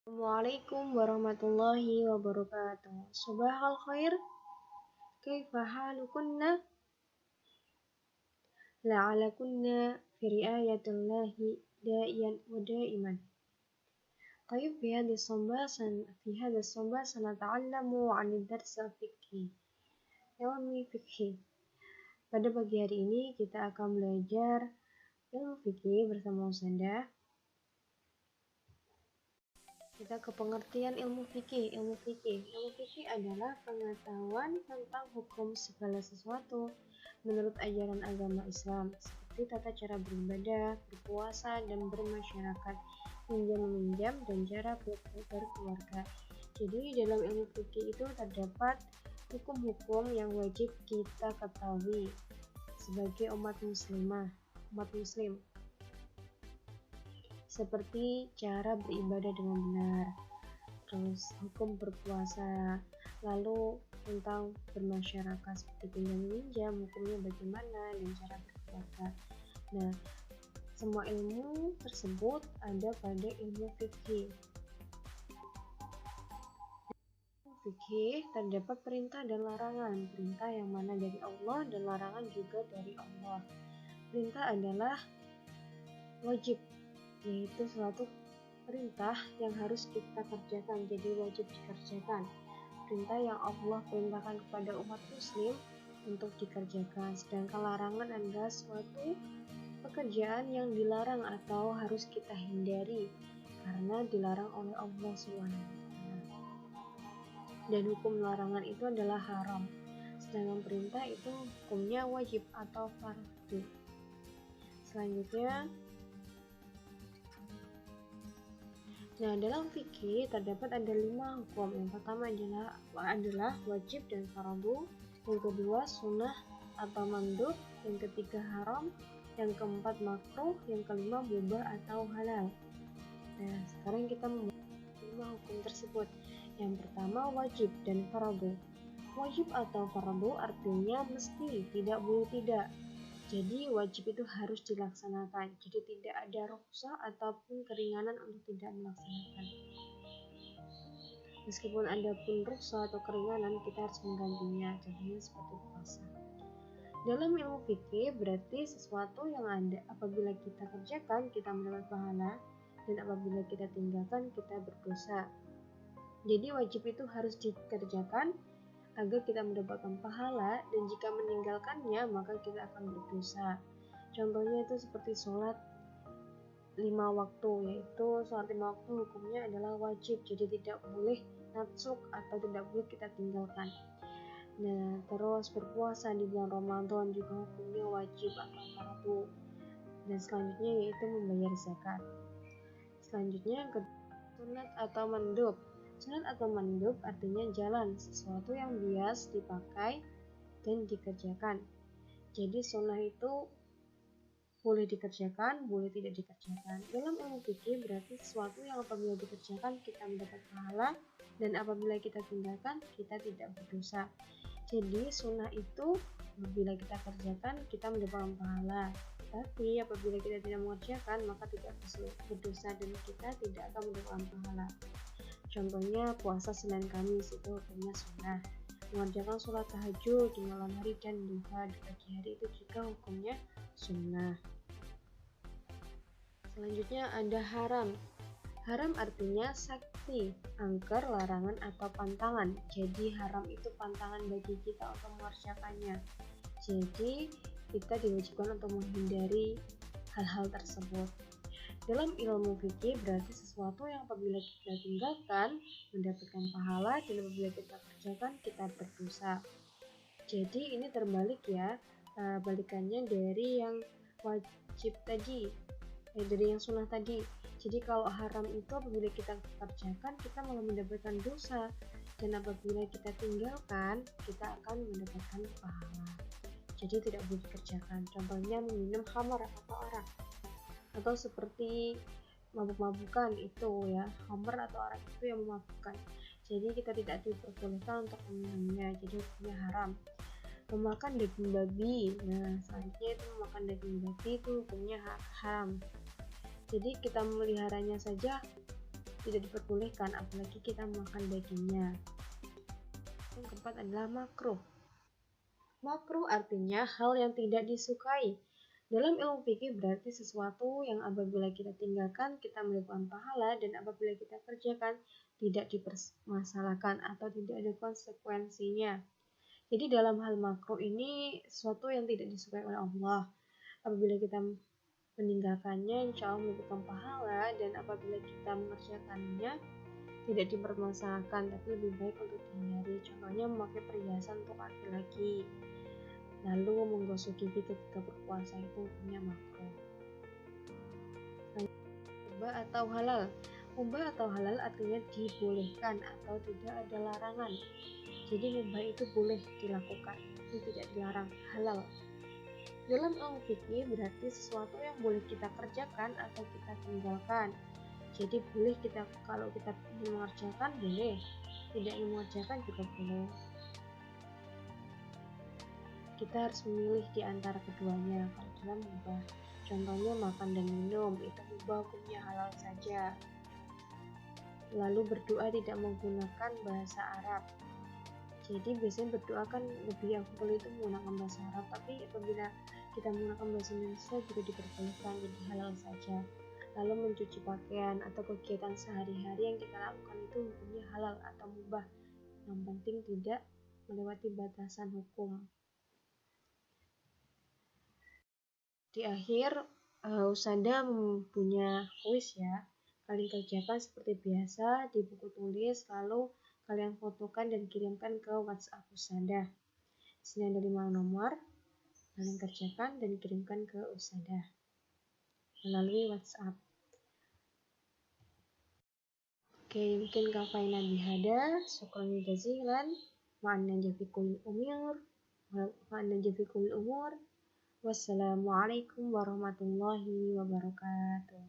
Assalamualaikum warahmatullahi wabarakatuh. Subahal khair. Kaifa halukunna? La'alakunna fi riayatillahi da'iyan wa da'iman. طيب في هذا الصباح سنتعلم عن الدرس الفقهي. Ilmu fikih. Pada pagi hari ini kita akan belajar ilmu fikih bersama Ustazah. Kita ke pengertian ilmu fikih. Ilmu fikih adalah pengetahuan tentang hukum segala sesuatu menurut ajaran agama Islam, seperti tata cara beribadah, berpuasa, dan bermasyarakat, pinjam-meminjam, dan cara berkeluarga. Jadi dalam ilmu fikih itu terdapat hukum-hukum yang wajib kita ketahui sebagai umat muslim, seperti cara beribadah dengan benar, terus hukum berpuasa, lalu tentang bermasyarakat seperti pinjam-meminjam, hukumnya bagaimana, dan cara berkeluarga. Nah, semua ilmu tersebut ada pada ilmu fikih. Fikih terdapat perintah dan larangan. Perintah yang mana dari Allah dan larangan juga dari Allah. Perintah adalah wajib, yaitu suatu perintah yang harus kita kerjakan, jadi wajib dikerjakan. Perintah yang Allah perintahkan kepada umat muslim untuk dikerjakan. Sedangkan larangan adalah suatu pekerjaan yang dilarang atau harus kita hindari karena dilarang oleh Allah SWT. Dan hukum larangan itu adalah haram. Sedangkan perintah itu hukumnya wajib atau fardu. Selanjutnya, dalam fikih terdapat ada 5 hukum. Yang pertama adalah wajib dan fardu. Yang kedua sunnah atau mandub. Yang ketiga haram. Yang keempat makruh. Yang kelima mubah atau halal. Nah, sekarang kita membahas 5 hukum tersebut. Yang pertama wajib dan fardu. Wajib atau fardu artinya mesti, tidak boleh tidak. Jadi wajib itu harus dilaksanakan. Jadi tidak ada rukhsah ataupun keringanan untuk tidak melaksanakan. Meskipun ada pun rukhsah atau keringanan, kita harus menggantinya. Contohnya seperti puasa. Dalam ilmu fikih berarti sesuatu yang ada apabila kita kerjakan kita mendapat pahala, dan apabila kita tinggalkan kita berdosa. Jadi wajib itu harus dikerjakan agar kita mendapatkan pahala, dan jika meninggalkannya maka kita akan berdosa. Contohnya itu seperti sholat 5 waktu, yaitu sholat 5 waktu hukumnya adalah wajib, jadi tidak boleh natsuk atau tidak boleh kita tinggalkan. Nah, terus berpuasa di bulan Ramadan juga hukumnya wajib atau fardu. Dan selanjutnya yaitu membayar zakat. Selanjutnya yang kedua, sunat atau mandub. Sunat atau mandub artinya jalan, sesuatu yang bias dipakai dan dikerjakan. Jadi sunnah itu boleh dikerjakan, boleh tidak dikerjakan. Dalam ilmu fikih berarti sesuatu yang apabila dikerjakan kita mendapat pahala, dan apabila kita tinggalkan kita tidak berdosa. Jadi sunnah itu apabila kita kerjakan kita mendapatkan pahala, tapi apabila kita tidak mengerjakan maka tidak berdosa dan kita tidak akan mendapatkan pahala. Contohnya puasa Senin Kamis itu hukumnya sunnah. Mengerjakan sholat tahajud di malam hari dan duha di pagi hari itu juga hukumnya sunnah. Selanjutnya ada haram. Haram artinya sakti, angker, larangan atau pantangan. Jadi haram itu pantangan bagi kita untuk mengerjakannya. Jadi kita diwajibkan untuk menghindari hal-hal tersebut. Dalam ilmu fikih berarti sesuatu yang apabila kita tinggalkan mendapatkan pahala, dan apabila kita kerjakan kita berdosa. Jadi ini terbalik ya, balikannya dari yang wajib tadi, dari yang sunnah tadi. Jadi kalau haram itu apabila kita kerjakan kita malah mendapatkan dosa, dan apabila kita tinggalkan kita akan mendapatkan pahala. Jadi tidak boleh dikerjakan. Contohnya meminum khamar atau arak, atau seperti mabuk-mabukan itu ya, khamar atau arak itu yang memabukkan. Jadi kita tidak diperbolehkan untuk meminumnya, jadi hukumnya haram. Memakan daging babi, nah selanjutnya itu memakan daging babi itu hukumnya haram. Jadi kita memeliharanya saja tidak diperbolehkan, apalagi kita makan dagingnya. Yang keempat adalah makruh. Makruh artinya hal yang tidak disukai. Dalam ilmu fikih berarti sesuatu yang apabila kita tinggalkan kita mendapatkan pahala, dan apabila kita kerjakan tidak dipermasalahkan atau tidak ada konsekuensinya. Jadi dalam hal makruh ini sesuatu yang tidak disukai oleh Allah. Apabila kita meninggalkannya insya Allah mendapatkan pahala, dan apabila kita mengerjakannya tidak dipermasalahkan, tapi lebih baik untuk dihindari. Contohnya memakai perhiasan untuk laki-laki, lalu menggosok gigi ketika berpuasa, itu hukumnya makruh. Mubah atau halal. Mubah atau halal artinya dibolehkan atau tidak ada larangan. Jadi mubah itu boleh dilakukan, itu tidak dilarang, halal. Dalam ilmu fikih berarti sesuatu yang boleh kita kerjakan atau kita tinggalkan. Jadi boleh kita, kalau kita ingin mengerjakan boleh, tidak ingin mengerjakan juga boleh. Kita harus memilih di antara keduanya kalau dalam mubah. Contohnya makan dan minum, itu mubah, hukumnya halal saja. Lalu berdoa tidak menggunakan bahasa Arab. Jadi biasanya berdoa kan lebih afdal itu menggunakan bahasa Arab, tapi apabila kita menggunakan bahasa Indonesia juga diperbolehkan, jadi halal saja. Lalu mencuci pakaian atau kegiatan sehari-hari yang kita lakukan itu hukumnya halal atau mubah, yang penting tidak melewati batasan hukum. Di akhir Usada punya kuis ya, kalian kerjakan seperti biasa di buku tulis, lalu kalian fotokan dan kirimkan ke WhatsApp Usada. Di sini ada 5 nomor, kalian kerjakan dan kirimkan ke Usada melalui WhatsApp. Oke, mungkin kafaina bihada, syukran jazilan, ma'an najafikul umur. Wassalamualaikum warahmatullahi wabarakatuh.